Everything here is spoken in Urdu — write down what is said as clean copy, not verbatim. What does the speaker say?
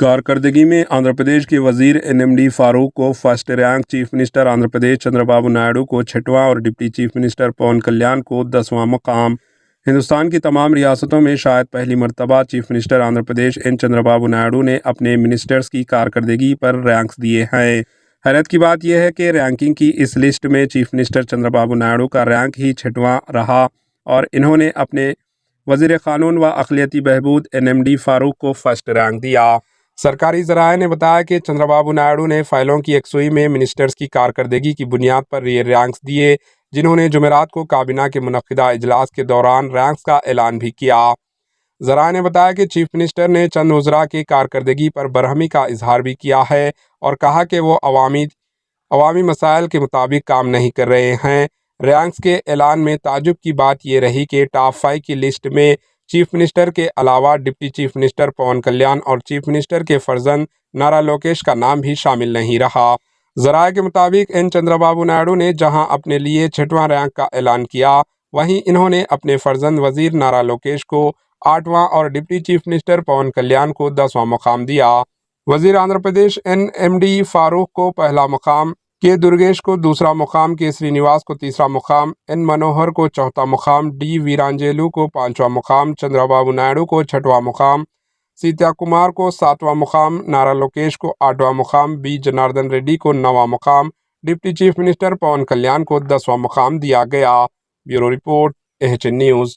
کارکردگی میں آندھرا پردیش کے وزیر NMD فاروق کو first rank, chief minister Andhra Pradesh Chandra Babu Naidu کو 6واں اور deputy chief minister Pawan Kalyan کو 10واں مقام۔ ہندوستان کی تمام ریاستوں میں شاید پہلی مرتبہ چیف منسٹر آندھرا پردیش چندرا بابو نائیڈو نے اپنے منسٹرز کی کارکردگی پر رینکس دیے ہیں۔ حیرت کی بات یہ ہے کہ رینکنگ کی اس لسٹ میں چیف منسٹر چندرا بابو نائیڈو کا رینک ہی 6واں رہا اور انہوں نے اپنے وزیر قانون و اقلیتی بہبود NMD فاروق کو فرسٹ رینک دیا۔ سرکاری ذرائع نے بتایا کہ چندرا بابو نائیڈو نے فائلوں کی یکسوئی میں منسٹرز کی کارکردگی کی بنیاد پر یہ رینکس دیے، جنہوں نے جمعرات کو کابینہ کے منعقدہ اجلاس کے دوران رینکس کا اعلان بھی کیا۔ ذرائع نے بتایا کہ چیف منسٹر نے چند وزراء کی کارکردگی پر برہمی کا اظہار بھی کیا ہے اور کہا کہ وہ عوامی مسائل کے مطابق کام نہیں کر رہے ہیں۔ رینکس کے اعلان میں تعجب کی بات یہ رہی کہ ٹاپ 5 کی لسٹ میں چیف منسٹر کے علاوہ ڈپٹی چیف منسٹر پون کلیان اور چیف منسٹر کے فرزند نارا لوکیش کا نام بھی شامل نہیں رہا۔ ذرائع کے مطابق چندرا بابو نائیڈو نے جہاں اپنے لیے 6واں رینک کا اعلان کیا، وہیں انہوں نے اپنے فرزند وزیر نارا لوکیش کو 8واں اور deputy chief minister Pawan Kalyan کو 10واں مقام دیا۔ وزیر آندھرا پردیش NMD فاروق کو پہلا مقام، کے درگیش کو دوسرا مقام، کے سرینیواس کو تیسرا مقام، N منوہر کو چوتھا مقام، D ویرانجیلو کو 5واں مقام، چندرا بابو نائیڈو کو 6واں مقام، سیتیا کمار کو 7واں مقام، نارا لوکیش کو 8واں مقام، B جناردن ریڈی کو 9واں مقام، deputy chief minister Pawan Kalyan کو 10واں مقام دیا گیا۔ Bureau report AHN news.